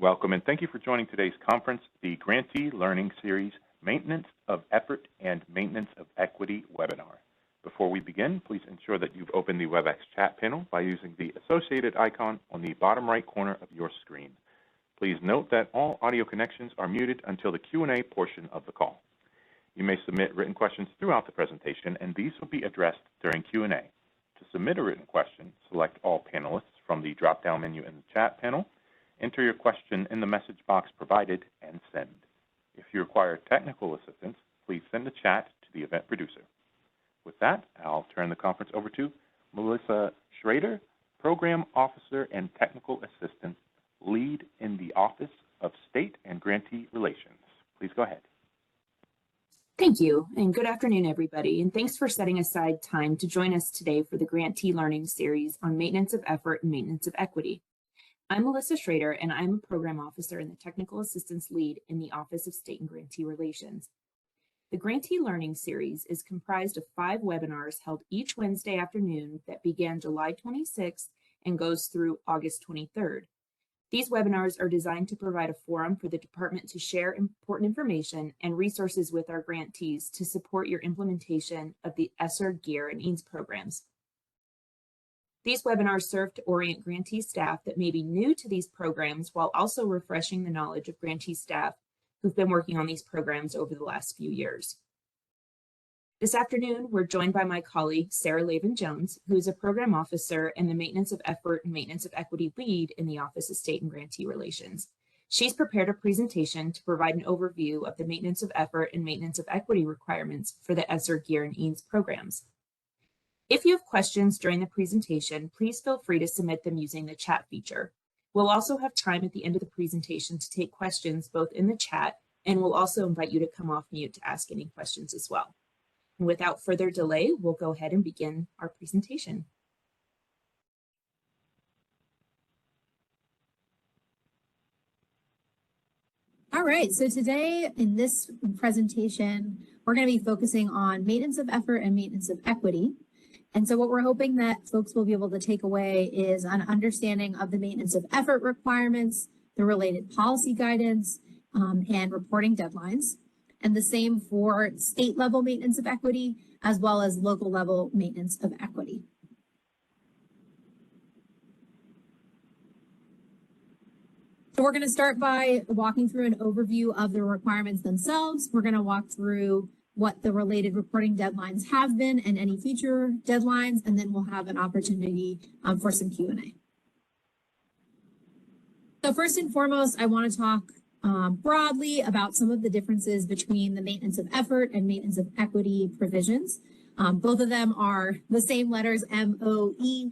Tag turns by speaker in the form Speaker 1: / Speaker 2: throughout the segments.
Speaker 1: Welcome and thank you for joining today's conference, the Grantee Learning Series, Maintenance of Effort and Maintenance of Equity webinar. Before we begin, please ensure that you've opened the WebEx chat panel by using the associated icon on the bottom right corner of your screen. Please note that all audio connections are muted until the Q&A portion of the call. You may submit written questions throughout the presentation, and these will be addressed during Q&A. To submit a written question, select all panelists from the drop-down menu in the chat panel, enter your question in the message box provided, and send. If you require technical assistance, please send a chat to the event producer. With that, I'll turn the conference over to Melissa Schrader, Program Officer and Technical Assistant, Lead in the Office of State and Grantee Relations. Please go ahead.
Speaker 2: Thank you, and good afternoon, everybody, and thanks for setting aside time to join us today for the Grantee Learning Series on Maintenance of Effort and Maintenance of Equity. I'm Melissa Schrader, and I'm a Program Officer and the Technical Assistance Lead in the Office of State and Grantee Relations. The Grantee Learning Series is comprised of 5 webinars held each Wednesday afternoon that began July 26th and goes through August 23rd. These webinars are designed to provide a forum for the department to share important information and resources with our grantees to support your implementation of the SGR and EANS programs. These webinars serve to orient grantee staff that may be new to these programs while also refreshing the knowledge of grantee staff who've been working on these programs over the last few years. This afternoon, we're joined by my colleague, Sarah Lavin-Jones, who is a Program Officer and the Maintenance of Effort and Maintenance of Equity Lead in the Office of State and Grantee Relations. She's prepared a presentation to provide an overview of the Maintenance of Effort and Maintenance of Equity requirements for the SGR and EANS programs. If you have questions during the presentation, please feel free to submit them using the chat feature. We'll also have time at the end of the presentation to take questions both in the chat, and we'll also invite you to come off mute to ask any questions as well. And without further delay, we'll go ahead and begin our presentation.
Speaker 3: All right, so today in this presentation, we're going to be focusing on maintenance of effort and maintenance of equity. And so what we're hoping that folks will be able to take away is an understanding of the maintenance of effort requirements, the related policy guidance, and reporting deadlines. And the same for state level maintenance of equity, as well as local level maintenance of equity. So we're going to start by walking through an overview of the requirements themselves. We're going to walk through what the related reporting deadlines have been and any future deadlines, and then we'll have an opportunity for some Q&A. So first and foremost, I want to talk broadly about some of the differences between the maintenance of effort and maintenance of equity provisions. Both of them are the same letters, MOE,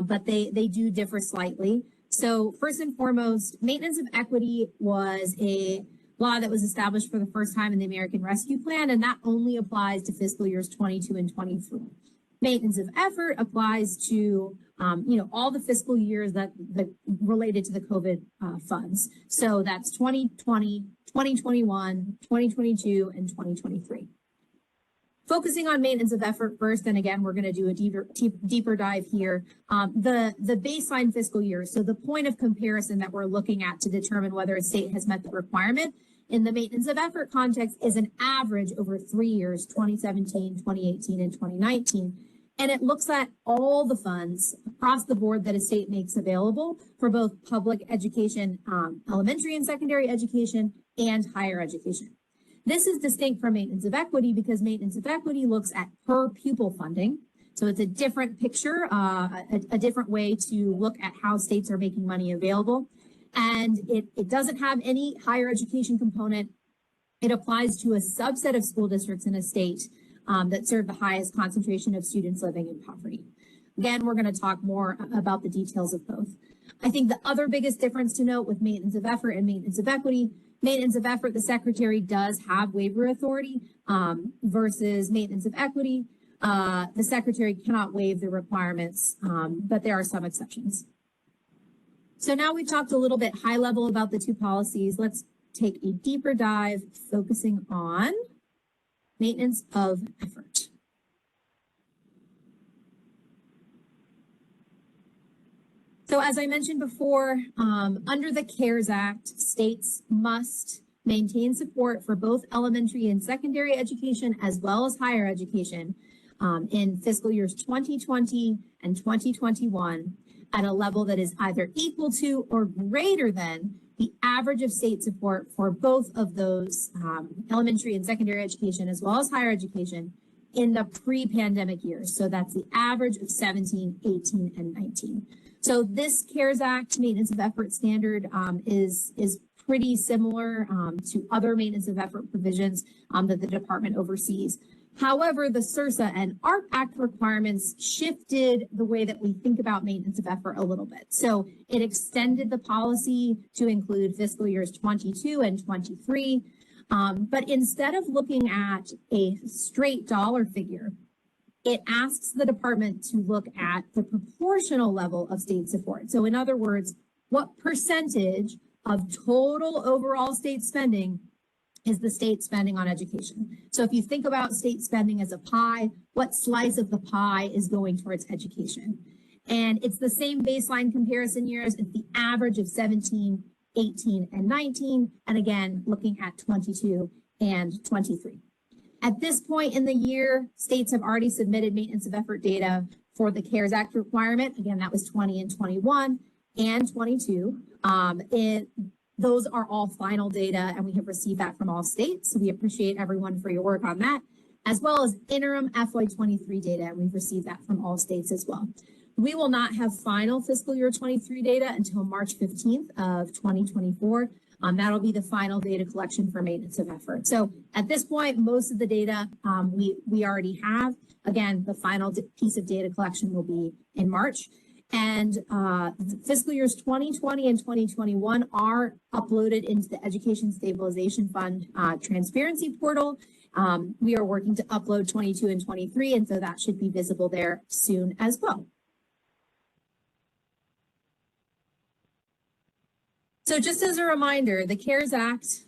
Speaker 3: but they do differ slightly. So first and foremost, maintenance of equity was a law that was established for the first time in the American Rescue Plan, and that only applies to fiscal years 22 and 23. Maintenance of effort applies to all the fiscal years that related to the COVID funds. So that's 2020, 2021, 2022, and 2023. Focusing on maintenance of effort first, and again, we're going to do a deeper dive here. The baseline fiscal year, so the point of comparison that we're looking at to determine whether a state has met the requirement in the maintenance of effort context is an average over 3 years, 2017, 2018, and 2019. And it looks at all the funds across the board that a state makes available for both public education, elementary and secondary education, and higher education. This is distinct from maintenance of equity because maintenance of equity looks at per pupil funding. So it's a different picture, a different way to look at how states are making money available. And it doesn't have any higher education component. It applies to a subset of school districts in a state that serve the highest concentration of students living in poverty. Again, we're going to talk more about the details of both. I think the other biggest difference to note with maintenance of effort and maintenance of equity, maintenance of effort, the Secretary does have waiver authority versus maintenance of equity. The Secretary cannot waive the requirements, but there are some exceptions. So now we've talked a little bit high level about the two policies. Let's take a deeper dive focusing on maintenance of effort. So as I mentioned before, under the CARES Act, states must maintain support for both elementary and secondary education as well as higher education in fiscal years 2020 and 2021 at a level that is either equal to or greater than the average of state support for both of those elementary and secondary education as well as higher education in the pre-pandemic years. So that's the average of 17, 18, and 19. So this CARES Act maintenance of effort standard is pretty similar to other maintenance of effort provisions that the department oversees. However, the SRSA and ARP Act requirements shifted the way that we think about maintenance of effort a little bit. So it extended the policy to include fiscal years 22 and 23. But instead of looking at a straight dollar figure, it asks the department to look at the proportional level of state support. So in other words, what percentage of total overall state spending is the state spending on education? So if you think about state spending as a pie, what slice of the pie is going towards education? And it's the same baseline comparison years. It's the average of 17, 18, and 19. And again, looking at 22 and 23. At this point in the year, states have already submitted maintenance of effort data for the CARES Act requirement. Again, that was 20 and 21 and 22. Those are all final data, and we have received that from all states. So we appreciate everyone for your work on that, as well as interim FY23 data, and we've received that from all states as well. We will not have final fiscal year 23 data until March 15th of 2024. That'll be the final data collection for maintenance of effort. So at this point, most of the data we already have. Again, the final piece of data collection will be in March. And fiscal years 2020 and 2021 are uploaded into the Education Stabilization Fund transparency portal. We are working to upload 22 and 23, and so that should be visible there soon as well. So just as a reminder, the CARES Act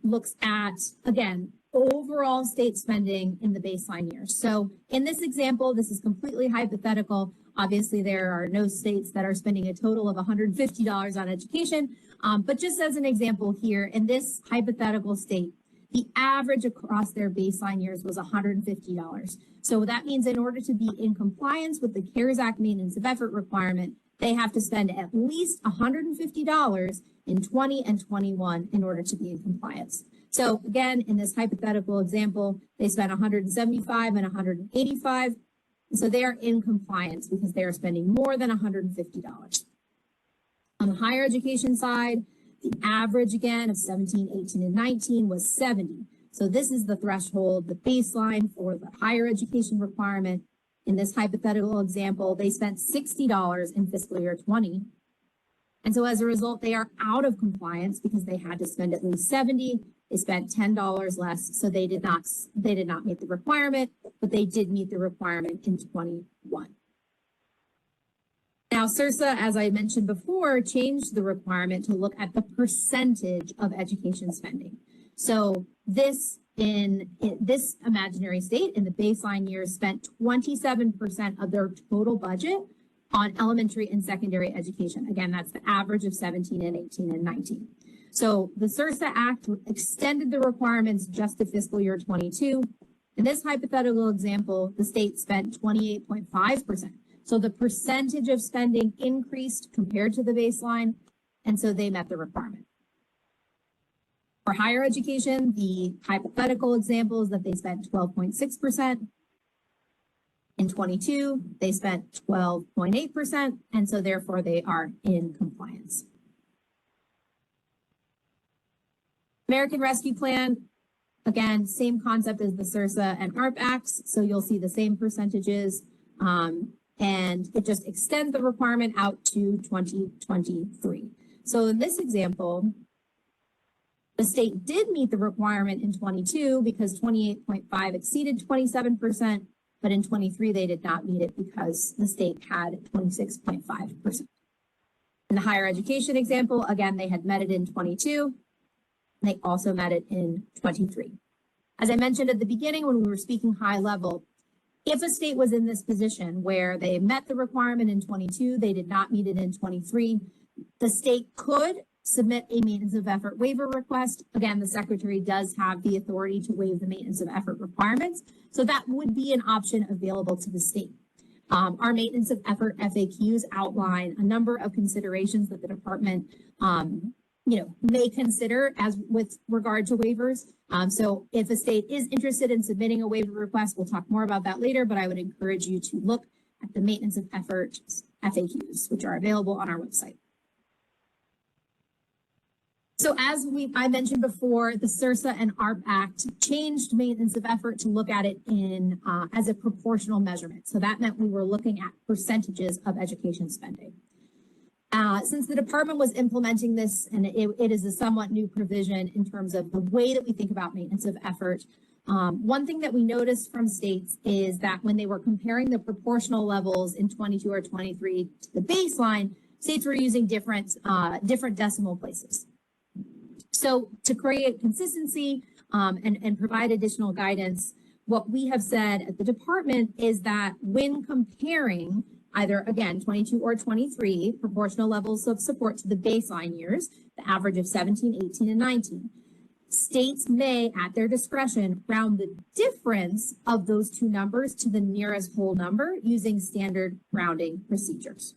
Speaker 3: looks at, again, overall state spending in the baseline years. So in this example, this is completely hypothetical. Obviously, there are no states that are spending a total of $150 on education. But just as an example here, in this hypothetical state, the average across their baseline years was $150. So that means in order to be in compliance with the CARES Act maintenance of effort requirement, they have to spend at least $150 in 20 and 21 in order to be in compliance. So again, in this hypothetical example, they spent 175 and 185. So they are in compliance because they are spending more than $150. On the higher education side, the average again of 17, 18, and 19 was 70. So this is the threshold, the baseline for the higher education requirement. In this hypothetical example, they spent $60 in fiscal year 20. And so as a result, they are out of compliance because they had to spend at least 70. They spent $10 less, so they did not meet the requirement, but they did meet the requirement in 21. Now, SRSA, as I mentioned before, changed the requirement to look at the percentage of education spending. So this in this imaginary state in the baseline years spent 27% of their total budget on elementary and secondary education. Again, that's the average of 17 and 18 and 19. So the SRSA Act extended the requirements just to fiscal year 22. In this hypothetical example, the state spent 28.5%. So the percentage of spending increased compared to the baseline, and so they met the requirement. For higher education, the hypothetical example is that they spent 12.6%. In 22, they spent 12.8%, and so therefore they are in compliance. American Rescue Plan, again, same concept as the SRSA and ARP Acts, so you'll see the same percentages, and it just extends the requirement out to 2023. So in this example, the state did meet the requirement in 22 because 28.5 exceeded 27%, but in 23 they did not meet it because the state had 26.5%. In the higher education example, again, they had met it in 22. They also met it in 23. As I mentioned at the beginning when we were speaking high level, If a state was in this position where they met the requirement in 22, they did not meet it in 23, the state could submit a maintenance of effort waiver request. Again, the secretary does have the authority to waive the maintenance of effort requirements. So that would be an option available to the state. Our maintenance of effort FAQs outline a number of considerations that the department may consider as with regard to waivers. So if a state is interested in submitting a waiver request, we'll talk more about that later, but I would encourage you to look at the maintenance of effort FAQs, which are available on our website. So as I mentioned before, the SRSA and ARP Act changed maintenance of effort to look at it in as a proportional measurement. So that meant we were looking at percentages of education spending. Since the department was implementing this, and it is a somewhat new provision in terms of the way that we think about maintenance of effort, one thing that we noticed from states is that when they were comparing the proportional levels in 22 or 23 to the baseline, states were using different decimal places. So to create consistency and provide additional guidance, what we have said at the department is that when comparing either, again, 22 or 23 proportional levels of support to the baseline years, the average of 17, 18, and 19, states may, at their discretion, round the difference of those two numbers to the nearest whole number using standard rounding procedures.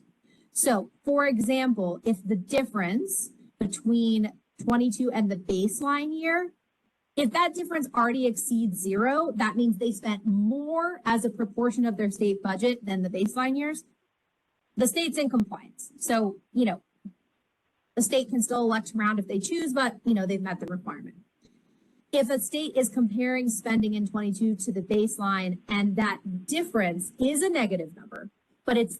Speaker 3: So, for example, if the difference between 22 and the baseline year, if that difference already exceeds 0, that means they spent more as a proportion of their state budget than the baseline years. The state's in compliance. So, the state can still elect to round if they choose, but, they've met the requirement. If a state is comparing spending in 22 to the baseline and that difference is a negative number, but it's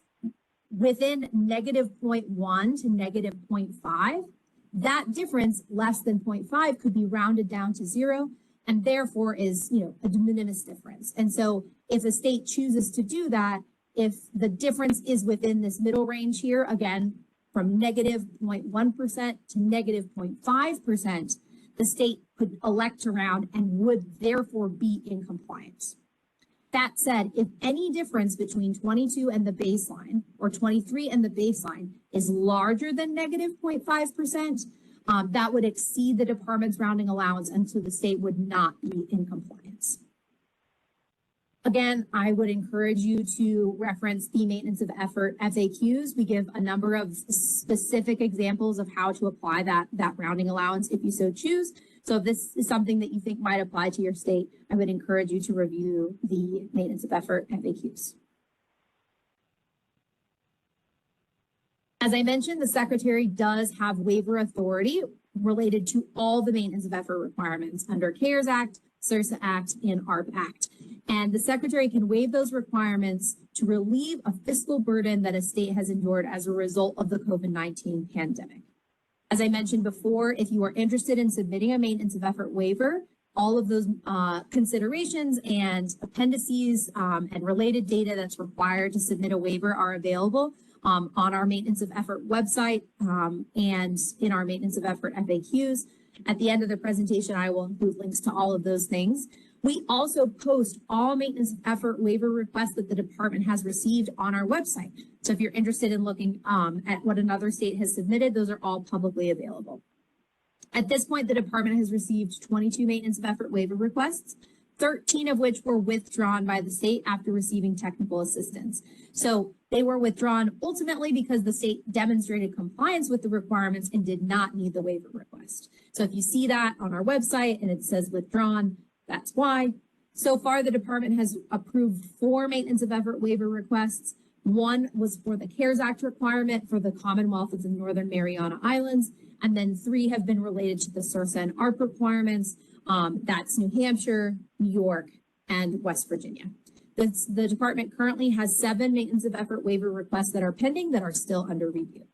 Speaker 3: within negative 0.1 to negative 0.5, that difference less than 0.5 could be rounded down to 0 and therefore is, a de minimis difference. And so if a state chooses to do that, if the difference is within this middle range here, again, from negative 0.1% to negative 0.5%, the state could elect to round and would therefore be in compliance. That said, if any difference between 22 and the baseline or 23 and the baseline is larger than negative 0.5%, that would exceed the department's rounding allowance, and so the state would not be in compliance. Again, I would encourage you to reference the maintenance of effort FAQs. We give a number of specific examples of how to apply that rounding allowance if you so choose. So if this is something that you think might apply to your state, I would encourage you to review the maintenance of effort FAQs. As I mentioned, the secretary does have waiver authority related to all the maintenance of effort requirements under CARES Act, SRSA Act, and ARP Act. And the secretary can waive those requirements to relieve a fiscal burden that a state has endured as a result of the COVID-19 pandemic. As I mentioned before, if you are interested in submitting a maintenance of effort waiver, all of those considerations and appendices and related data that's required to submit a waiver are available on our maintenance of effort website and in our maintenance of effort FAQs. At the end of the presentation, I will include links to all of those things. We also post all maintenance of effort waiver requests that the department has received on our website. So if you're interested in looking at what another state has submitted, those are all publicly available. At this point, the department has received 22 maintenance of effort waiver requests, 13 of which were withdrawn by the state after receiving technical assistance. So they were withdrawn ultimately because the state demonstrated compliance with the requirements and did not need the waiver request. So if you see that on our website and it says withdrawn, that's why. So far, the department has approved 4 maintenance of effort waiver requests. One was for the CARES Act requirement for the Commonwealth of the Northern Mariana Islands, and then 3 have been related to the SRSA and ARP requirements. That's New Hampshire, New York, and West Virginia. The department currently has 7 maintenance of effort waiver requests that are pending that are still under review.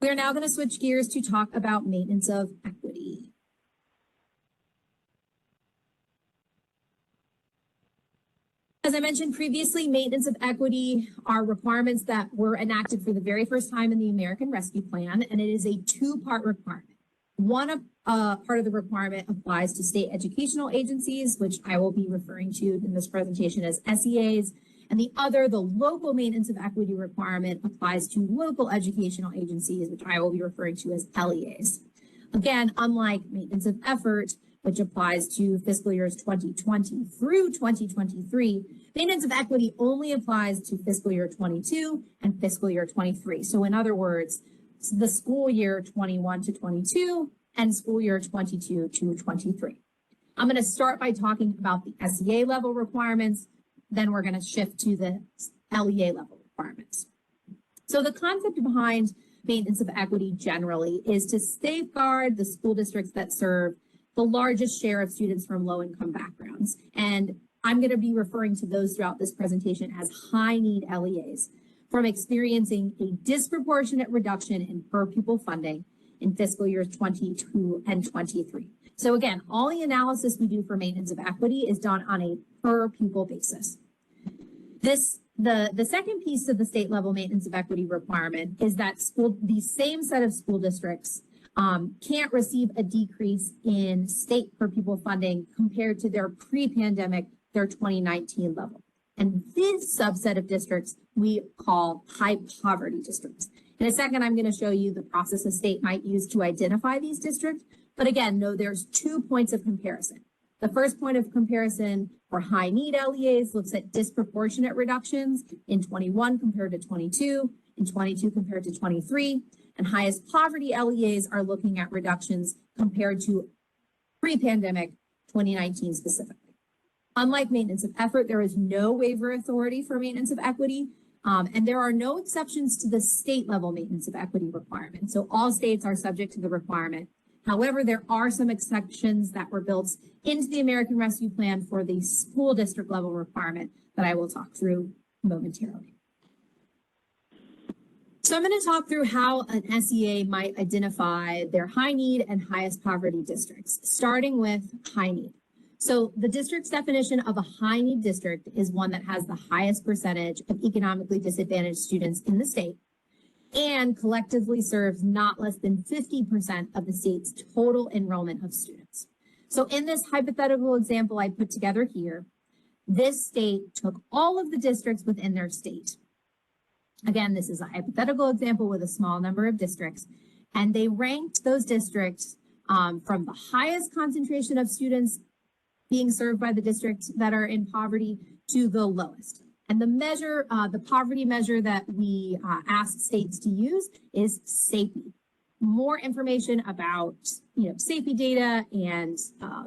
Speaker 3: We are now going to switch gears to talk about maintenance of equity. As I mentioned previously, maintenance of equity are requirements that were enacted for the very first time in the American Rescue Plan, and it is a 2-part requirement. One part of the requirement applies to state educational agencies, which I will be referring to in this presentation as SEAs. And the other, the local maintenance of equity requirement, applies to local educational agencies, which I will be referring to as LEAs. Again, unlike maintenance of effort, which applies to fiscal years 2020 through 2023, maintenance of equity only applies to fiscal year 22 and fiscal year 23. So in other words, the school year 21 to 22 and school year 22 to 23. I'm going to start by talking about the SEA level requirements. Then we're going to shift to the LEA level requirements. So the concept behind maintenance of equity generally is to safeguard the school districts that serve the largest share of students from low-income backgrounds. And I'm going to be referring to those throughout this presentation as high-need LEAs from experiencing a disproportionate reduction in per-pupil funding in fiscal years 22 and 23. So again, all the analysis we do for maintenance of equity is done on a per-pupil basis. The second piece of the state level maintenance of equity requirement is that the same set of school districts can't receive a decrease in state per pupil funding compared to their pre-pandemic, their 2019 level. And this subset of districts we call high poverty districts. In a second, I'm going to show you the process a state might use to identify these districts. But again, no, there's 2 points of comparison. The first point of comparison for high need LEAs looks at disproportionate reductions in 21 compared to 22, in 22 compared to 23, and highest poverty LEAs are looking at reductions compared to pre-pandemic 2019 specifically. Unlike maintenance of effort, there is no waiver authority for maintenance of equity, and there are no exceptions to the state level maintenance of equity requirement. So all states are subject to the requirement. However, there are some exceptions that were built into the American Rescue Plan for the school district level requirement that I will talk through momentarily. So I'm going to talk through how an SEA might identify their high need and highest poverty districts, starting with high need. So the district's definition of a high need district is one that has the highest percentage of economically disadvantaged students in the state and collectively serves not less than 50% of the state's total enrollment of students. So in this hypothetical example I put together here, this state took all of the districts within their state. Again, this is a hypothetical example with a small number of districts, and they ranked those districts from the highest concentration of students being served by the districts that are in poverty to the lowest. And the measure, the poverty measure that we asked states to use is SAPI. More information about SAPI data and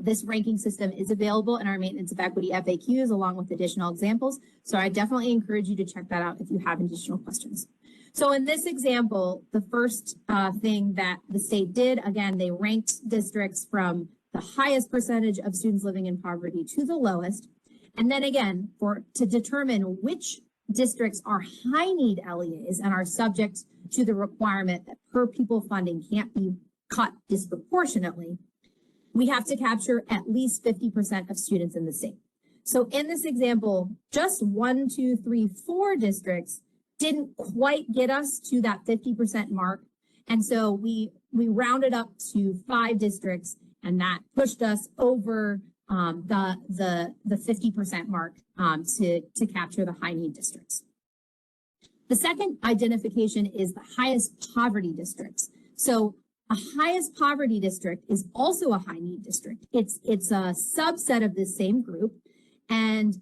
Speaker 3: this ranking system is available in our maintenance of equity FAQs along with additional examples. So I definitely encourage you to check that out if you have additional questions. So in this example, the first thing that the state did, again, they ranked districts from the highest percentage of students living in poverty to the lowest. And then again, to determine which districts are high need LEAs and are subject to the requirement that per pupil funding can't be cut disproportionately, we have to capture at least 50% of students in the state. So in this example, just 1, 2, 3, 4 districts didn't quite get us to that 50% mark. And so we rounded up to 5 districts, and that pushed us over the 50% mark to capture the high need districts. The second identification is the highest poverty districts. So a highest poverty district is also a high need district. It's a subset of this same group. And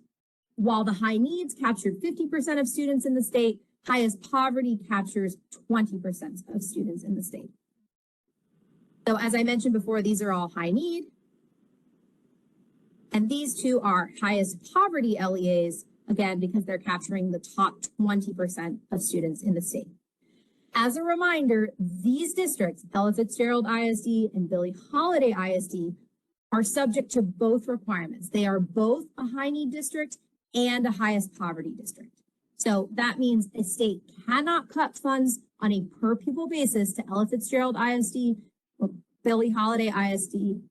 Speaker 3: while the high needs captured 50% of students in the state, highest poverty captures 20% of students in the state. So as I mentioned before, these are all high need. And these two are highest poverty LEAs, again, because they're capturing the top 20% of students in the state. As a reminder, these districts, Ella Fitzgerald ISD and Billie Holiday ISD, are subject to both requirements. They are both a high need district and a highest poverty district. So that means a state cannot cut funds on a per pupil basis to Ella Fitzgerald ISD or Billie Holiday ISD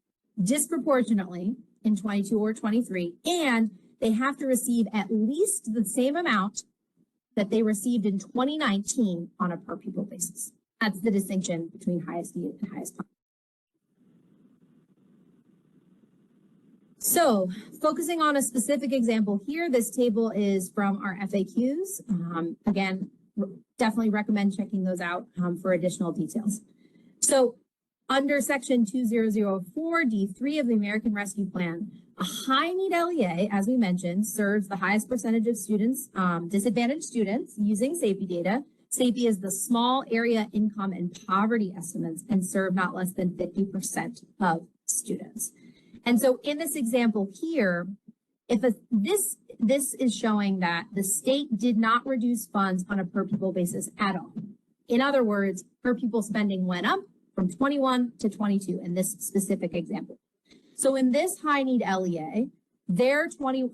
Speaker 3: disproportionately in 22 or 23, and they have to receive at least the same amount that they received in 2019 on a per pupil basis. That's the distinction between highest need and highest poverty. So focusing on a specific example here, this table is from our FAQs. Again, definitely recommend checking those out for additional details. So under section 2004 D3 of the American Rescue Plan, a high need LEA, as we mentioned, serves the highest percentage of students, disadvantaged students using SAPI data. SAPI is the small area income and poverty estimates and serve not less than 50% of students. And so in this example here, if this is showing that the state did not reduce funds on a per pupil basis at all. In other words, per pupil spending went up from 21 to 22 in this specific example. So in this high need LEA,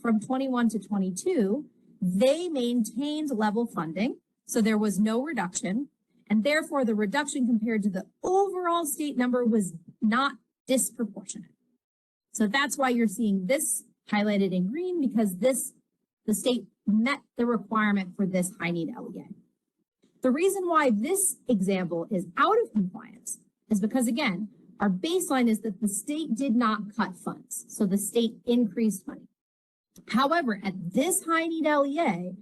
Speaker 3: from 21 to 22, they maintained level funding. So there was no reduction, and therefore the reduction compared to the overall state number was not disproportionate. So that's why you're seeing this highlighted in green, because the state met the requirement for this high need LEA. The reason why this example is out of compliance is because, again, our baseline is that the state did not cut funds. So the state increased money. However, at this high need LEA,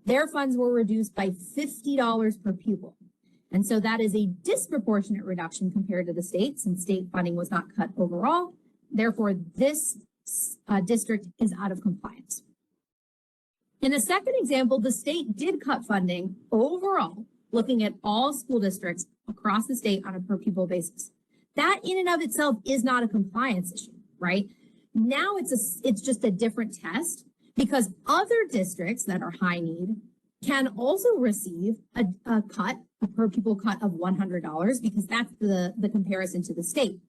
Speaker 3: their funds were reduced by $50 per pupil. And so that is a disproportionate reduction compared to the state, since state funding was not cut overall. Therefore, this district is out of compliance. In the second example, the state did cut funding overall, looking at all school districts across the state on a per pupil basis. That in and of itself is not a compliance issue, right? Now it's just a different test, because other districts that are high need can also receive a per pupil cut of $100, because that's the comparison to the state.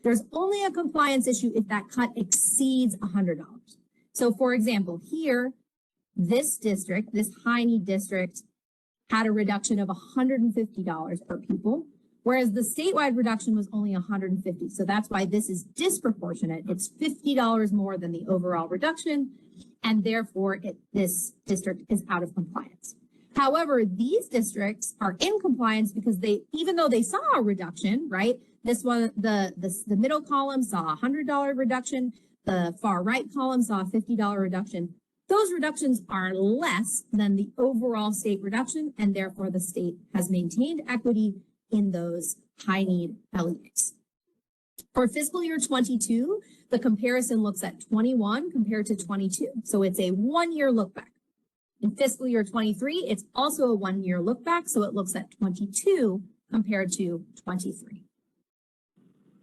Speaker 3: There's only a compliance issue if that cut exceeds $100. So for example, here, this district, this high need district, had a reduction of $150 per pupil, whereas the statewide reduction was only $150. So that's why this is disproportionate. It's $50 more than the overall reduction, and therefore this district is out of compliance. However, these districts are in compliance because even though they saw a reduction, right? This one, the middle column saw a $100 reduction. The far right column saw a $50 reduction. Those reductions are less than the overall state reduction, and therefore the state has maintained equity in those high need LEAs. For fiscal year 22, the comparison looks at 21 compared to 22. So it's a 1-year look back. In fiscal year 23, it's also a 1-year look back. So it looks at 22 compared to 23.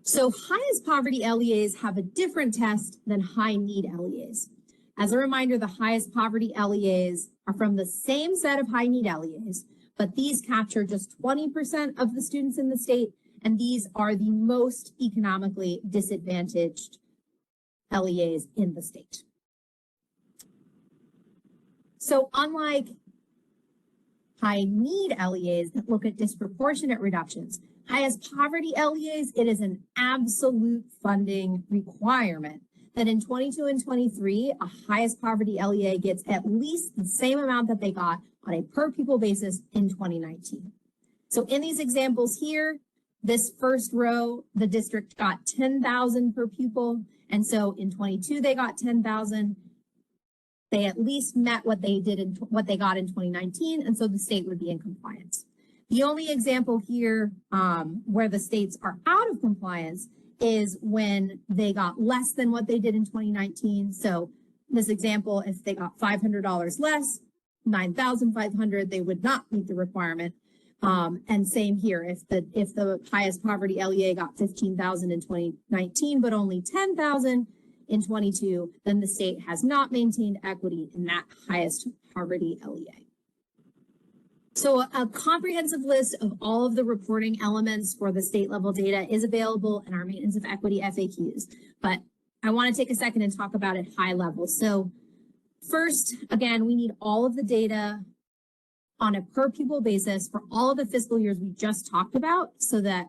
Speaker 3: So highest poverty LEAs have a different test than high need LEAs. As a reminder, the highest poverty LEAs are from the same set of high need LEAs, but these capture just 20% of the students in the state, and these are the most economically disadvantaged LEAs in the state. So unlike high need LEAs that look at disproportionate reductions, highest poverty LEAs, it is an absolute funding requirement that in 22 and 23, a highest poverty LEA gets at least the same amount that they got on a per pupil basis in 2019. So in these examples here, this first row, the district got 10,000 per pupil. And so in 22, they got 10,000. They at least met what they got in 2019. And so the state would be in compliance. The only example here where the states are out of compliance is when they got less than what they did in 2019. So this example, if they got $500 less, 9,500, they would not meet the requirement. And same here, if the highest poverty LEA got 15,000 in 2019, but only 10,000 in 22, then the state has not maintained equity in that highest poverty LEA. So a comprehensive list of all of the reporting elements for the state level data is available in our maintenance of equity FAQs, but I want to take a second and talk about it high level. So first, again, we need all of the data on a per pupil basis for all of the fiscal years we just talked about so that,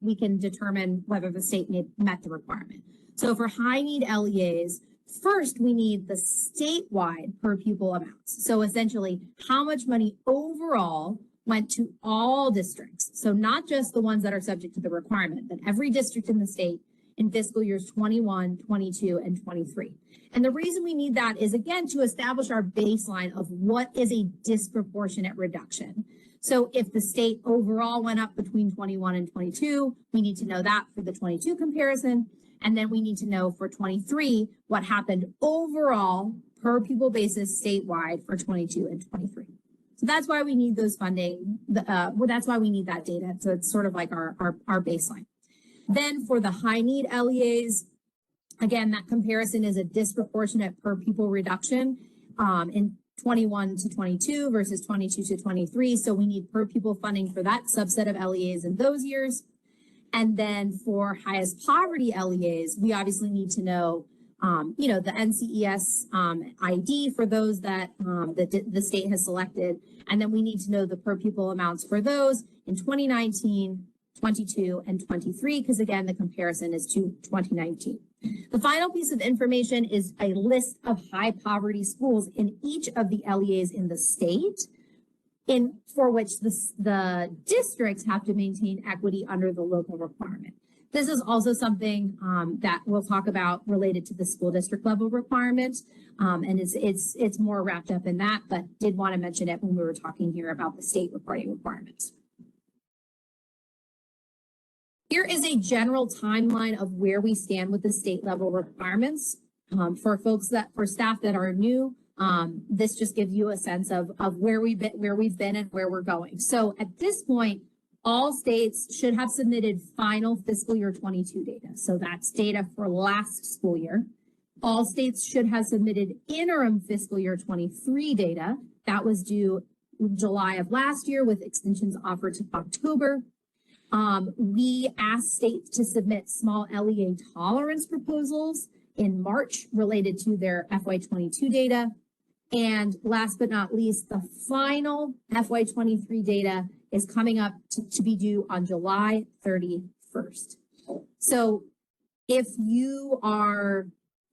Speaker 3: we can determine whether the state met the requirement. So for high need LEAs, first, we need the statewide per pupil amounts. So essentially, how much money overall went to all districts. So not just the ones that are subject to the requirement, but every district in the state in fiscal years 21, 22, and 23. And the reason we need that is, again, to establish our baseline of what is a disproportionate reduction. So if the state overall went up between 21 and 22, we need to know that for the 22 comparison. And then we need to know for 23 what happened overall per pupil basis statewide for 22 and 23. So that's why we need those funding. That's why we need that data. So it's sort of like our baseline. Then for the high need LEAs, again, that comparison is a disproportionate per pupil reduction in 21 to 22 versus 22 to 23. So we need per pupil funding for that subset of LEAs in those years. And then for highest poverty LEAs, we obviously need to know, the NCES ID for those that the state has selected. And then we need to know the per pupil amounts for those in 2019, 22, and 23, because again, the comparison is to 2019. The final piece of information is a list of high poverty schools in each of the LEAs in the state, for which the districts have to maintain equity under the local requirement. This is also something that we'll talk about related to the school district level requirement, and it's more wrapped up in that, but did want to mention it when we were talking here about the state reporting requirements. Here is a general timeline of where we stand with the state level requirements. For staff that are new, this just gives you a sense of where we've been and where we're going. So at this point, all states should have submitted final fiscal year 22 data. So that's data for last school year. All states should have submitted interim fiscal year 23 data. That was due July of last year with extensions offered to October. We asked states to submit small LEA tolerance proposals in March related to their FY22 data. And last but not least, the final FY23 data is coming up to be due on July 31st. So if you are,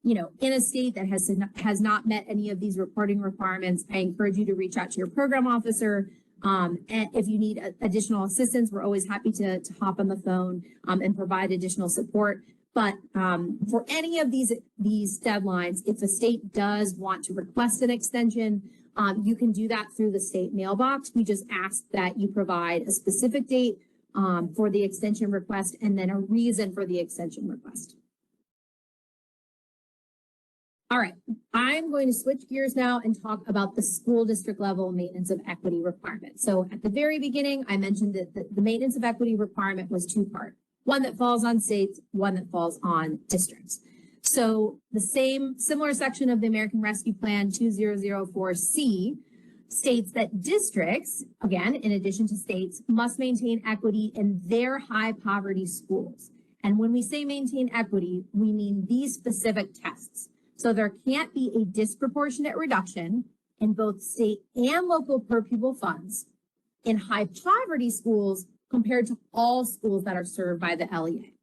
Speaker 3: in a state that has not met any of these reporting requirements, I encourage you to reach out to your program officer. And if you need additional assistance, we're always happy to hop on the phone and provide additional support. But for any of these deadlines, if a state does want to request an extension, you can do that through the state mailbox. We just ask that you provide a specific date for the extension request and then a reason for the extension request. All right, I'm going to switch gears now and talk about the school district level maintenance of equity requirement. So at the very beginning, I mentioned that the maintenance of equity requirement was two-part, one that falls on states, one that falls on districts. So the similar section of the American Rescue Plan 2004C states that districts, again, in addition to states, must maintain equity in their high poverty schools. And when we say maintain equity, we mean these specific tests. So there can't be a disproportionate reduction in both state and local per pupil funds in high poverty schools compared to all schools that are served by the LEA.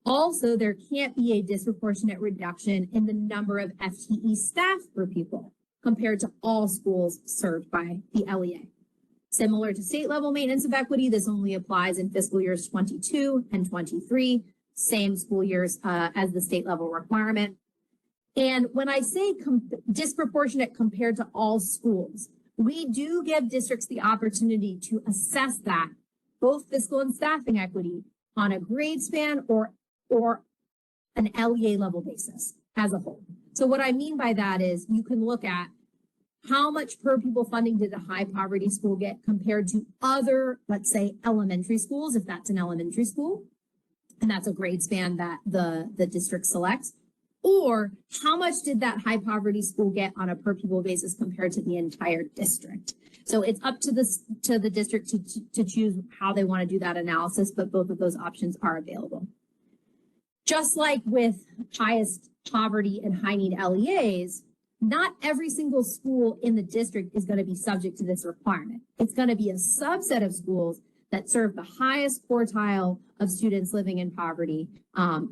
Speaker 3: Also, there can't be a disproportionate reduction in the number of FTE staff per pupil compared to all schools served by the LEA. Similar to state level maintenance of equity, this only applies in fiscal years 22 and 23, same school years as the state level requirement. And when I say disproportionate compared to all schools, we do give districts the opportunity to assess that, both fiscal and staffing equity, on a grade span or an LEA level basis as a whole. So what I mean by that is you can look at how much per pupil funding did a high poverty school get compared to other, let's say, elementary schools, if that's an elementary school, and that's a grade span that the district selects. Or how much did that high poverty school get on a per pupil basis compared to the entire district? So it's up to the district to choose how they want to do that analysis, but both of those options are available. Just like with highest poverty and high need LEAs, not every single school in the district is going to be subject to this requirement. It's going to be a subset of schools that serve the highest quartile of students living in poverty,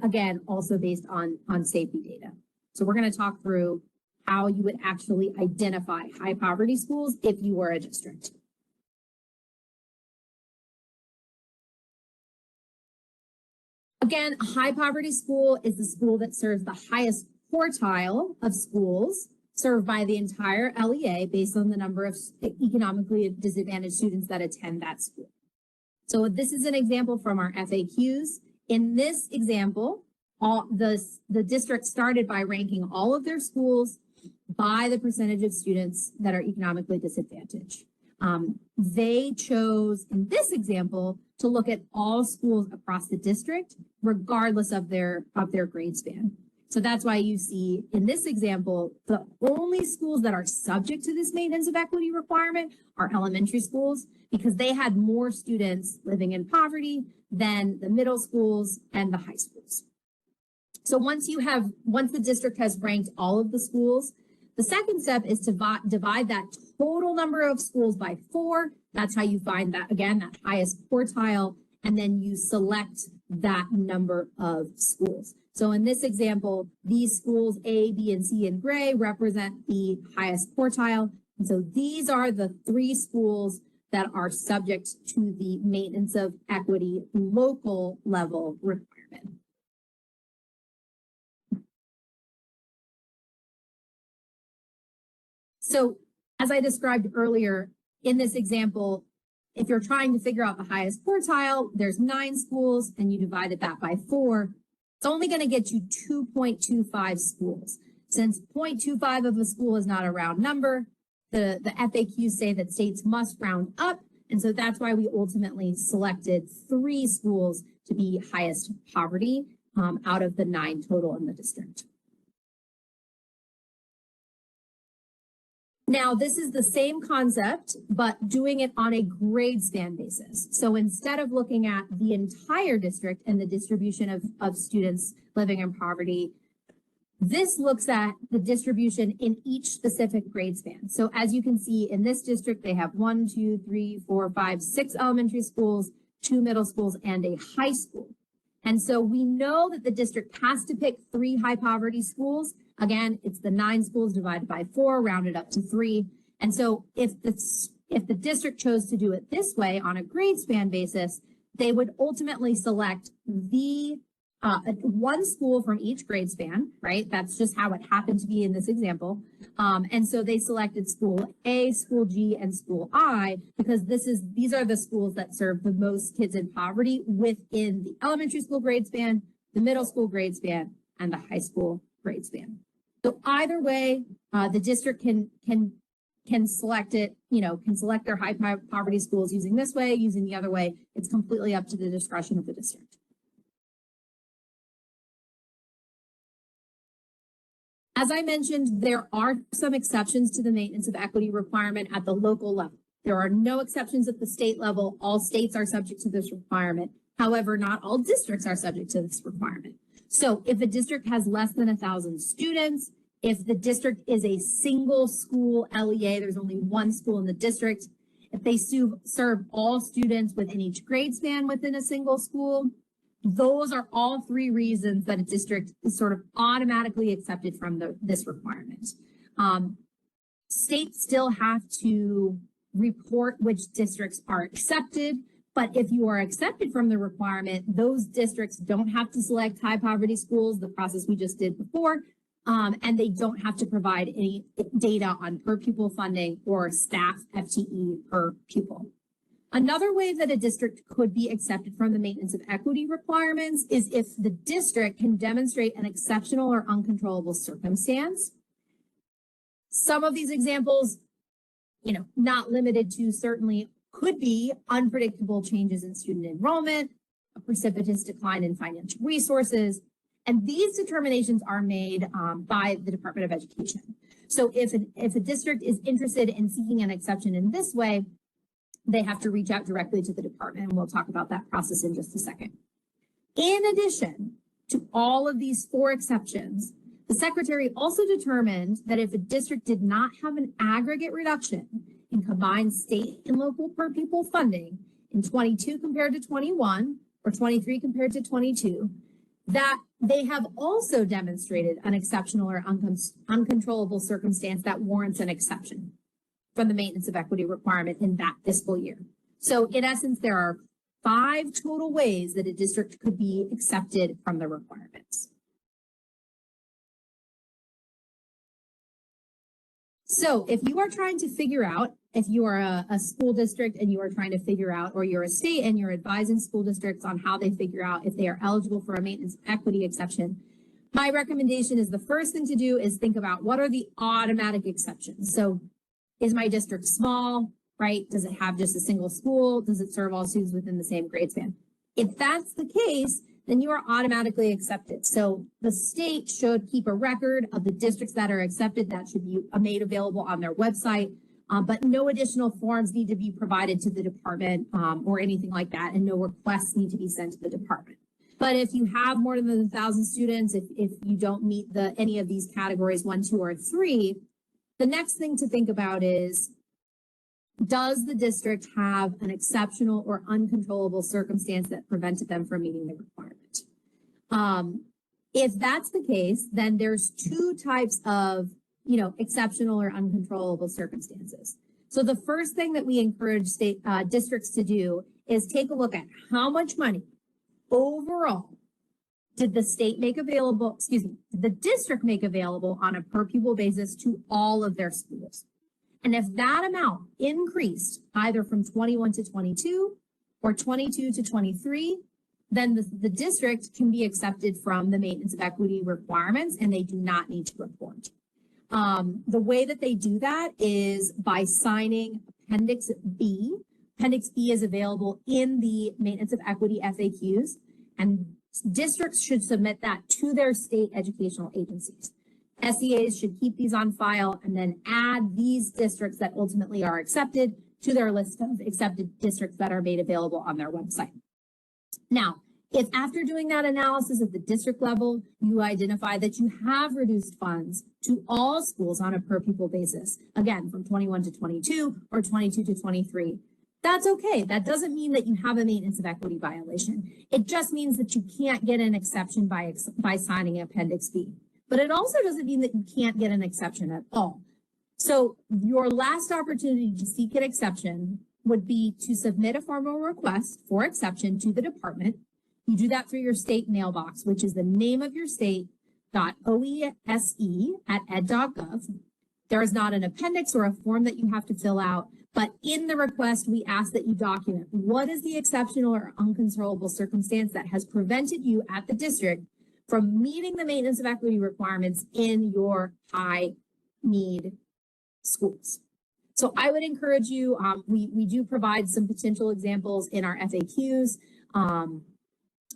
Speaker 3: again, also based on safety data. So we're going to talk through how you would actually identify high poverty schools if you were a district. Again, a high poverty school is the school that serves the highest quartile of schools served by the entire LEA based on the number of economically disadvantaged students that attend that school. So this is an example from our FAQs. In this example, the district started by ranking all of their schools by the percentage of students that are economically disadvantaged. They chose, in this example, to look at all schools across the district, regardless of their grade span. So that's why you see in this example, the only schools that are subject to this maintenance of equity requirement are elementary schools, because they had more students living in poverty than the middle schools and the high schools. So once the district has ranked all of the schools, the second step is to divide that total number of schools by 4. That's how you find that, again, that highest quartile, and then you select that number of schools. So in this example, these schools A, B, and C in gray represent the highest quartile. And so these are the 3 schools that are subject to the maintenance of equity local level requirement. So as I described earlier, in this example, if you're trying to figure out the highest quartile, there's 9 schools and you divided that by 4, it's only going to get you 2.25 schools. Since 0.25 of a school is not a round number, the FAQs say that states must round up. And so that's why we ultimately selected 3 schools to be highest poverty out of the 9 total in the district. Now, this is the same concept, but doing it on a grade span basis. So instead of looking at the entire district and the distribution of students living in poverty, this looks at the distribution in each specific grade span. So as you can see in this district, they have 1, 2, 3, 4, 5, 6 elementary schools, 2 middle schools, and a high school. And so we know that the district has to pick 3 high poverty schools. Again, it's the 9 schools divided by 4, rounded up to 3. And so if the district chose to do it this way on a grade span basis, they would ultimately select the 1 school from each grade span, right? That's just how it happened to be in this example. And so they selected school A, school G, and school I, because these are the schools that serve the most kids in poverty within the elementary school grade span, the middle school grade span, and the high school grade span. So either way, the district can select it, can select their high poverty schools using this way, using the other way. It's completely up to the discretion of the district. As I mentioned, there are some exceptions to the maintenance of equity requirement at the local level. There are no exceptions at the state level. All states are subject to this requirement. However, not all districts are subject to this requirement. So if a district has less than 1,000 students, if the district is a single school LEA, there's only 1 school in the district, if they serve all students within each grade span within a single school, those are all 3 reasons that a district is sort of automatically accepted from this requirement. States still have to report which districts are accepted, but if you are accepted from the requirement, those districts don't have to select high poverty schools, the process we just did before, and they don't have to provide any data on per pupil funding or staff FTE per pupil. Another way that a district could be accepted from the maintenance of equity requirements is if the district can demonstrate an exceptional or uncontrollable circumstance. Some of these examples, not limited to, certainly could be unpredictable changes in student enrollment, a precipitous decline in financial resources, and these determinations are made by the Department of Education. So if a district is interested in seeking an exception in this way, they have to reach out directly to the department, and we'll talk about that process in just a second. In addition to all of these 4 exceptions, the secretary also determined that if a district did not have an aggregate reduction in combined state and local per pupil funding in 22 compared to 21 or 23 compared to 22, that they have also demonstrated an exceptional or uncontrollable circumstance that warrants an exception from the maintenance of equity requirement in that fiscal year. So in essence, there are 5 total ways that a district could be accepted from the requirements. So if you are trying to figure out, if you are a school district and you are trying to figure out, or you're a state and you're advising school districts on how they figure out if they are eligible for a maintenance equity exception, my recommendation is the first thing to do is think about what are the automatic exceptions. So is my district small, right? Does it have just a single school? Does it serve all students within the same grade span? If that's the case, then you are automatically accepted. So the state should keep a record of the districts that are accepted. That should be made available on their website, but no additional forms need to be provided to the department or anything like that, and no requests need to be sent to the department. But if you have more than 1,000 students, if you don't meet any of these categories 1, 2, or 3, the next thing to think about is, does the district have an exceptional or uncontrollable circumstance that prevented them from meeting the requirement? If that's the case, then there's 2 types of, exceptional or uncontrollable circumstances. So the first thing that we encourage state districts to do is take a look at how much money overall did the state make available, did the district make available on a per pupil basis to all of their schools. And if that amount increased either from 21 to 22 or 22 to 23, then the district can be accepted from the maintenance of equity requirements and they do not need to report. The way that they do that is by signing Appendix B. Appendix B is available in the maintenance of equity FAQs, and districts should submit that to their state educational agencies. SEAs should keep these on file and then add these districts that ultimately are accepted to their list of accepted districts that are made available on their website. Now, if after doing that analysis at the district level, you identify that you have reduced funds to all schools on a per pupil basis, again, from 21 to 22 or 22 to 23, that's okay. That doesn't mean that you have a maintenance of equity violation. It just means that you can't get an exception by signing Appendix B. But it also doesn't mean that you can't get an exception at all. So your last opportunity to seek an exception would be to submit a formal request for exception to the department. You do that through your state mailbox, which is the name of your state.oese@ed.gov. There is not an appendix or a form that you have to fill out, but in the request, we ask that you document what is the exceptional or uncontrollable circumstance that has prevented you at the district from meeting the maintenance of equity requirements in your high need schools. So I would encourage you, we do provide some potential examples in our FAQs.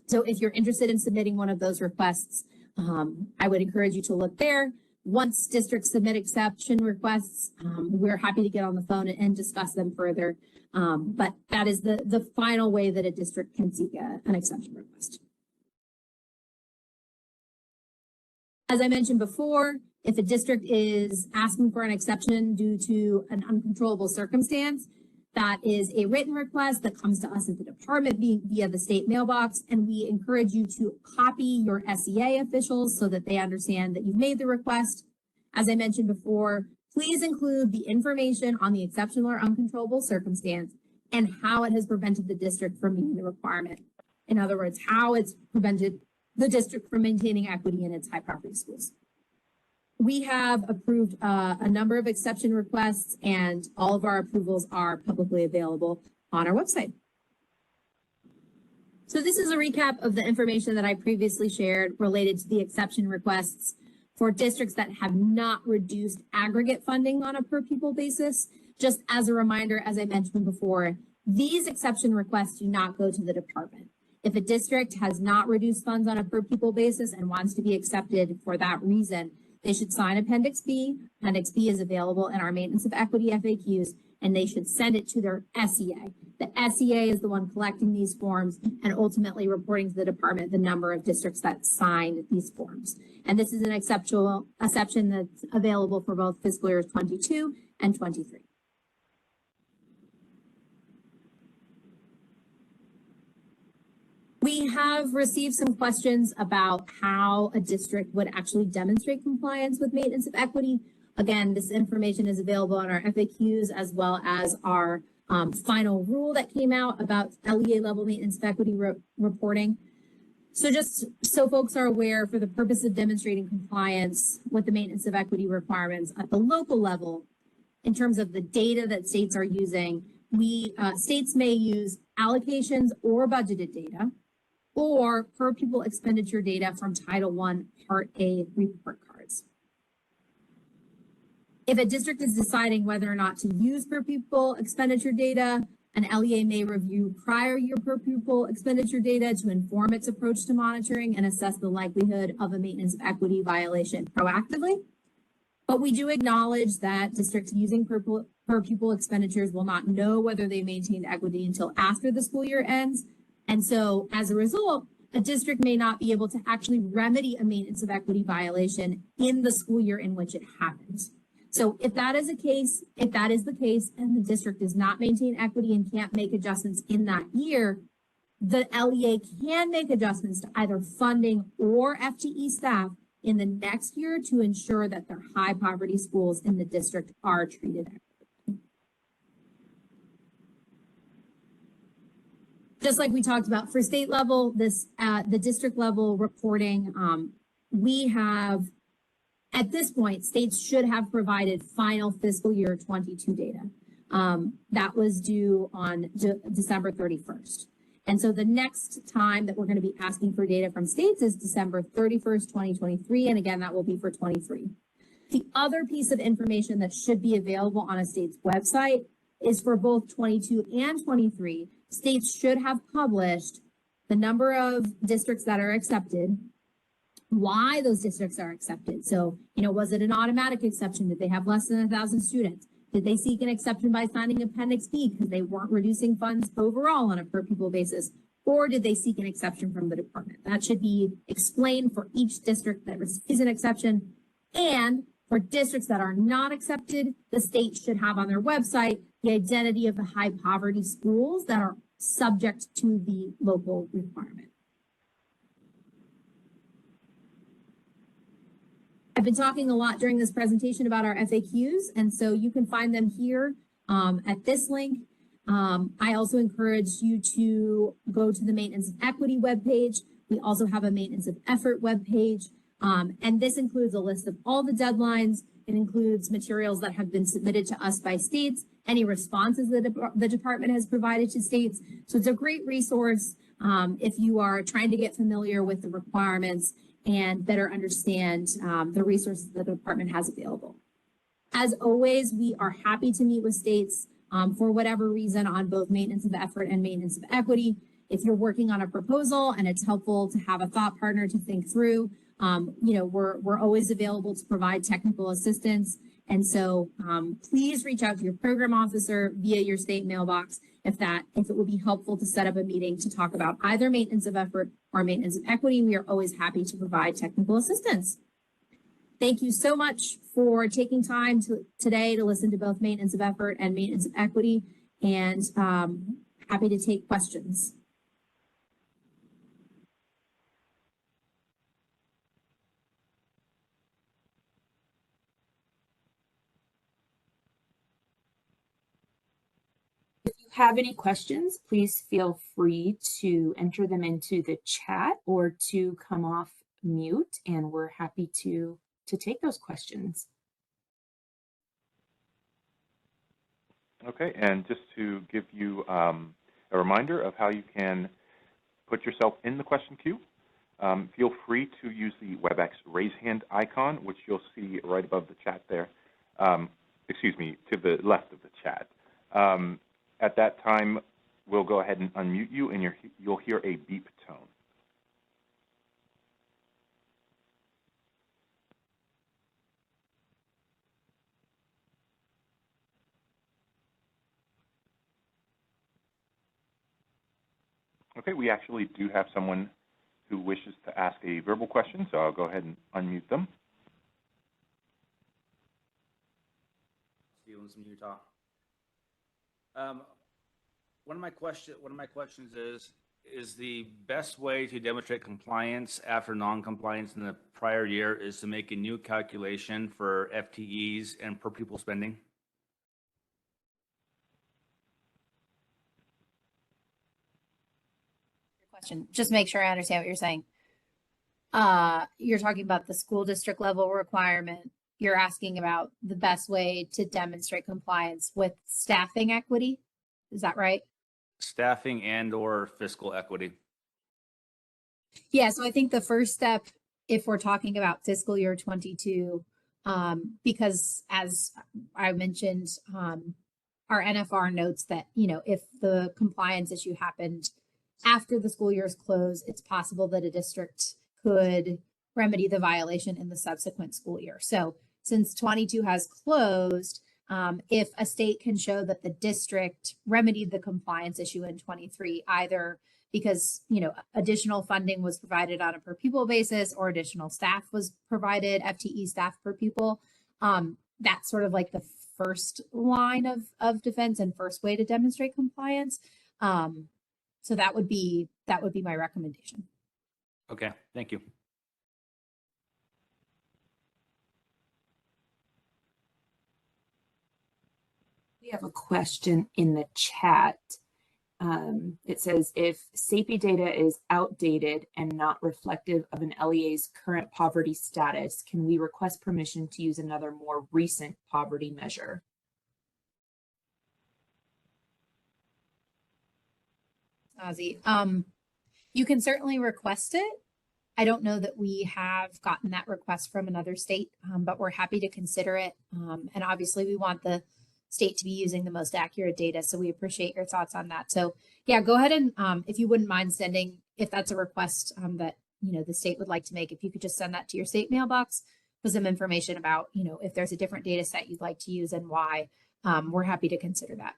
Speaker 3: So if you're interested in submitting one of those requests, I would encourage you to look there. Once districts submit exception requests, we're happy to get on the phone and discuss them further. But that is the final way that a district can seek an exception request. As I mentioned before, if a district is asking for an exception due to an uncontrollable circumstance, that is a written request that comes to us at the department via the state mailbox, and we encourage you to copy your SEA officials so that they understand that you've made the request. As I mentioned before, please include the information on the exceptional or uncontrollable circumstance and how it has prevented the district from meeting the requirement. In other words, how it's prevented the district from maintaining equity in its high property schools. We have approved a number of exception requests, and all of our approvals are publicly available on our website. So this is a recap of the information that I previously shared related to the exception requests for districts that have not reduced aggregate funding on a per pupil basis. Just as a reminder, as I mentioned before, these exception requests do not go to the department. If a district has not reduced funds on a per pupil basis and wants to be accepted for that reason, they should sign Appendix B. Appendix B is available in our maintenance of equity FAQs, and they should send it to their SEA. The SEA is the one collecting these forms and ultimately reporting to the department the number of districts that signed these forms. And this is an exception that's available for both fiscal years 22 and 23. We have received some questions about how a district would actually demonstrate compliance with maintenance of equity. Again, this information is available on our FAQs as well as our final rule that came out about LEA level maintenance of equity reporting. So just so folks are aware, for the purpose of demonstrating compliance with the maintenance of equity requirements at the local level, in terms of the data that states are using, states may use allocations or budgeted data, or per pupil expenditure data from Title I Part A report cards. If a district is deciding whether or not to use per pupil expenditure data, an LEA may review prior year per pupil expenditure data to inform its approach to monitoring and assess the likelihood of a maintenance of equity violation proactively. But we do acknowledge that districts using per pupil expenditures will not know whether they maintained equity until after the school year ends. And so as a result, a district may not be able to actually remedy a maintenance of equity violation in the school year in which it happens. So if that is the case, and the district does not maintain equity and can't make adjustments in that year, the LEA can make adjustments to either funding or FTE staff in the next year to ensure that their high poverty schools in the district are treated equitably. Just like we talked about for state level, the district level reporting, we have, at this point, states should have provided final fiscal year 22 data. That was due on December 31st. And so the next time that we're going to be asking for data from states is December 31st, 2023. And again, that will be for 23. The other piece of information that should be available on a state's website is for both 22 and 23. States should have published the number of districts that are accepted, why those districts are accepted. So, was it an automatic exception? Did they have less than 1,000 students? Did they seek an exception by signing Appendix B because they weren't reducing funds overall on a per pupil basis? Or did they seek an exception from the department? That should be explained for each district that receives an exception. And for districts that are not accepted, the state should have on their website the identity of the high poverty schools that are subject to the local requirement. I've been talking a lot during this presentation about our FAQs, and so you can find them here at this link. I also encourage you to go to the Maintenance of Equity webpage. We also have a Maintenance of Effort webpage, and this includes a list of all the deadlines. It includes materials that have been submitted to us by states, any responses that the department has provided to states. So it's a great resource if you are trying to get familiar with the requirements and better understand the resources that the department has available. As always, we are happy to meet with states for whatever reason on both maintenance of effort and maintenance of equity. If you're working on a proposal and it's helpful to have a thought partner to think through, we're always available to provide technical assistance. And so please reach out to your program officer via your state mailbox if it would be helpful to set up a meeting to talk about either maintenance of effort or maintenance of equity. We are always happy to provide technical assistance. Thank you so much for taking time today to listen to both maintenance of effort and maintenance of equity, and happy to take questions.
Speaker 2: Have any questions, please feel free to enter them into the chat or to come off mute, and we're happy to take those questions.
Speaker 1: Okay, and just to give you a reminder of how you can put yourself in the question queue, feel free to use the WebEx raise hand icon, which you'll see right above the chat there. Excuse me, to the left of the chat. At that time, we'll go ahead and unmute you, and you'll hear a beep tone. Okay, we actually do have someone who wishes to ask a verbal question, so I'll go ahead and unmute them.
Speaker 4: Stevens from Utah. One of my questions is the best way to demonstrate compliance after non-compliance in the prior year is to make a new calculation for FTEs and per pupil spending?
Speaker 3: question. Just make sure I understand what you're saying. You're talking about the school district level requirement. You're asking about the best way to demonstrate compliance with staffing equity. Is that right?
Speaker 4: Staffing and or fiscal equity.
Speaker 3: Yeah, so I think the first step, if we're talking about fiscal year 22, because as I mentioned, our NFR notes that, you know, if the compliance issue happened after the school year is closed, it's possible that a district could remedy the violation in the subsequent school year. So since 22 has closed, if a state can show that the district remedied the compliance issue in 23, either because, you know, additional funding was provided on a per pupil basis or additional staff was provided, FTE staff per pupil, that's sort of like the first line of defense and first way to demonstrate compliance. So that would be my recommendation.
Speaker 4: Okay, thank you.
Speaker 2: We have a question in the chat. It says, if SAPI data is outdated and not reflective of an LEA's current poverty status, can we request permission to use another more recent poverty measure?
Speaker 3: Ozzy, you can certainly request it. I don't know that we have gotten that request from another state, but we're happy to consider it. And obviously we want the state to be using the most accurate data. So we appreciate your thoughts on that. So yeah, go ahead and if you wouldn't mind sending, if that's a request that, you know, the state would like to make, if you could just send that to your state mailbox with some information about, you know, if there's a different data set you'd like to use and why, we're happy to consider that.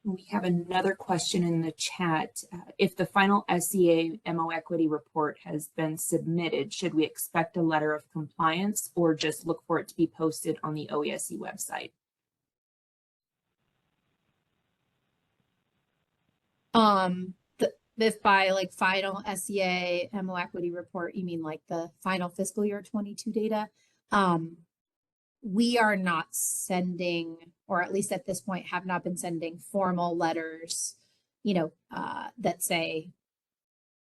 Speaker 2: We have another question in the chat. If the final SCA MOEquity report has been submitted, should we expect a letter of compliance or just look for it to be posted on the OESE website?
Speaker 3: If by like final SCA MOEquity report, you mean like the final fiscal year 22 data, we are not sending, or at least at this point have not been sending formal letters, you know, that say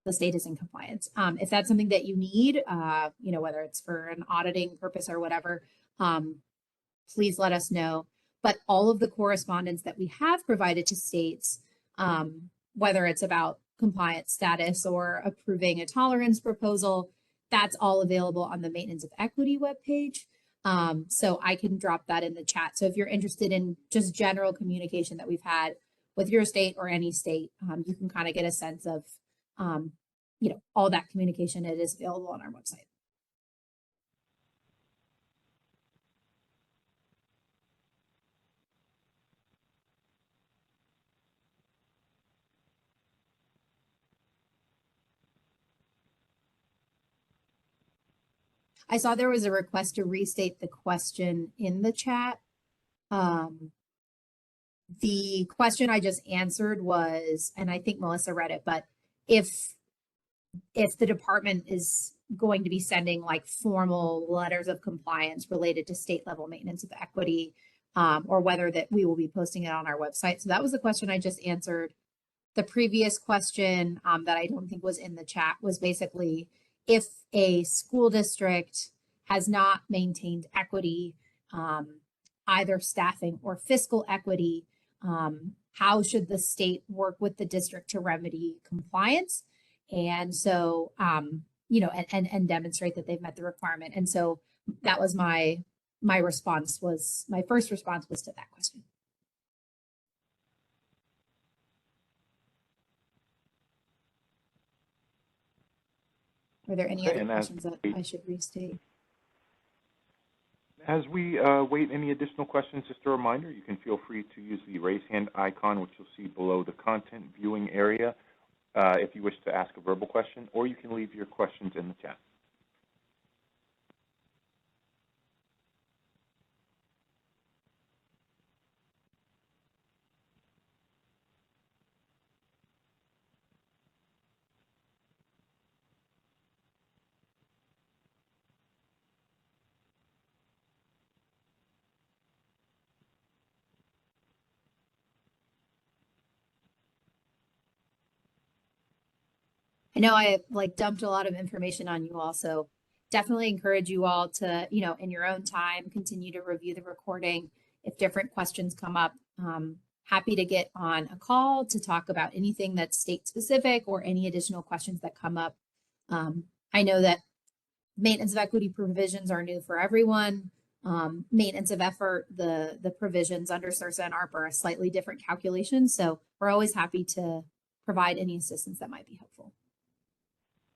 Speaker 3: the state is in compliance. If that's something that you need, you know, whether it's for an auditing purpose or whatever, please let us know. But all of the correspondence that we have provided to states, whether it's about compliance status or approving a tolerance proposal, that's all available on the Maintenance of Equity webpage. So I can drop that in the chat. So if you're interested in just general communication that we've had with your state or any state, you can kind of get a sense of, you know, all that communication. It is available on our website. I saw there was a request to restate the question in the chat. The question I just answered was, and I think Melissa read it, but if the department is going to be sending like formal letters of compliance related to state level maintenance of equity, or whether that we will be posting it on our website. So that was the question I just answered. The previous question that I don't think was in the chat was basically, if a school district has not maintained equity, either staffing or fiscal equity, how should the state work with the district to remedy compliance? And so, you know, and demonstrate that they've met the requirement. And so that was my response was, my first response was to that question. Are there any other questions that I should restate?
Speaker 1: As we wait any additional questions, just a reminder, you can feel free to use the raise hand icon, which you'll see below the content viewing area, if you wish to ask a verbal question, or you can leave your questions in the chat.
Speaker 3: I know I dumped a lot of information on you all, so definitely encourage you all to, in your own time, continue to review the recording. If different questions come up, happy to get on a call to talk about anything that's state specific or any additional questions that come up. I know that maintenance of equity provisions are new for everyone. Maintenance of effort, the provisions under SRSA and ARP are a slightly different calculation. So we're always happy to provide any assistance that might be helpful.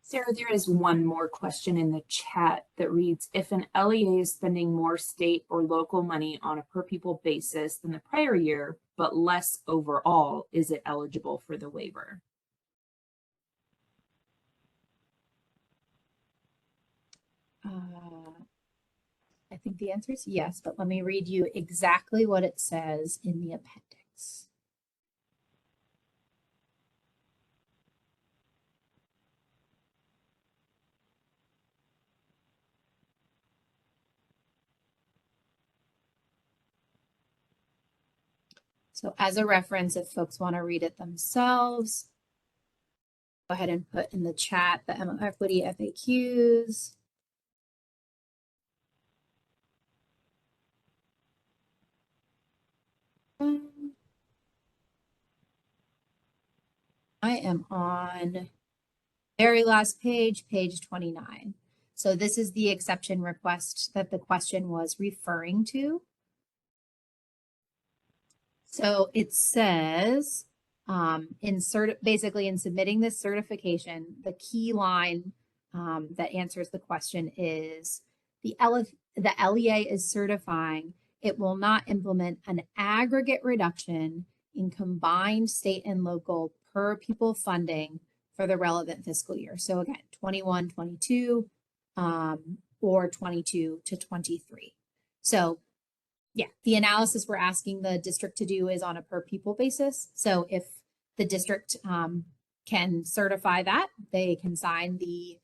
Speaker 2: Sarah, there is one more question in the chat that reads, if an LEA is spending more state or local money on a per pupil basis than the prior year, but less overall, is it eligible for the waiver?
Speaker 3: I think the answer is yes, but let me read you exactly what it says in the appendix. So as a reference, if folks want to read it themselves, go ahead and put in the chat the MOEquity FAQs. I am on very last page, page 29. So this is the exception request that the question was referring to. So it says, basically in submitting this certification, the key line that answers the question is the LEA is certifying it will not implement an aggregate reduction in combined state and local per pupil funding for the relevant fiscal year. So again, 21, 22, or 22 to 23. So yeah, the analysis we're asking the district to do is on a per pupil basis. So if the district can certify that, they can sign the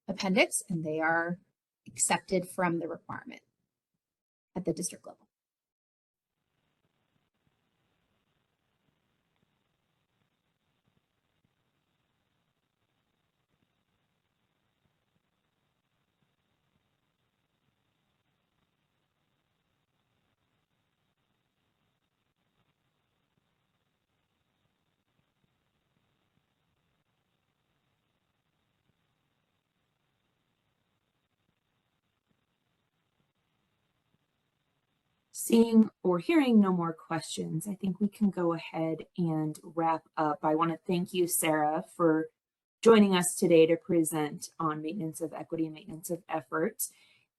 Speaker 3: appendix and they are accepted from the requirement at the district level.
Speaker 2: Seeing or hearing no more questions, I think we can go ahead and wrap up. I want to thank you, Sarah, for joining us today to present on maintenance of equity and maintenance of effort.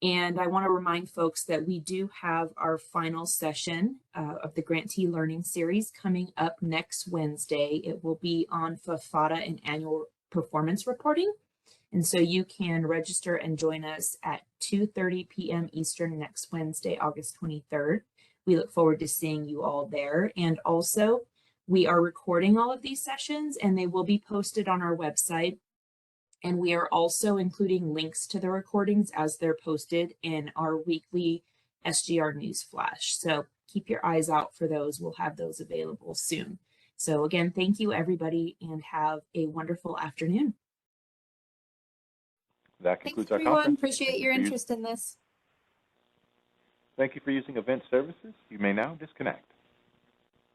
Speaker 2: And I want to remind folks that we do have our final session of the Grantee Learning Series coming up next Wednesday. It will be on FFATA and annual performance reporting. And so you can register and join us at 2:30 p.m. Eastern next Wednesday, August 23rd. We look forward to seeing you all there. And also, we are recording all of these sessions and they will be posted on our website. And we are also including links to the recordings as they're posted in our weekly SGR news flash. So keep your eyes out for those. We'll have those available soon. So again, thank you everybody and have a wonderful afternoon.
Speaker 1: That concludes
Speaker 3: Thanks,
Speaker 1: our conference.
Speaker 3: Appreciate your interest in this.
Speaker 1: Thank you for using Event Services. You may now disconnect.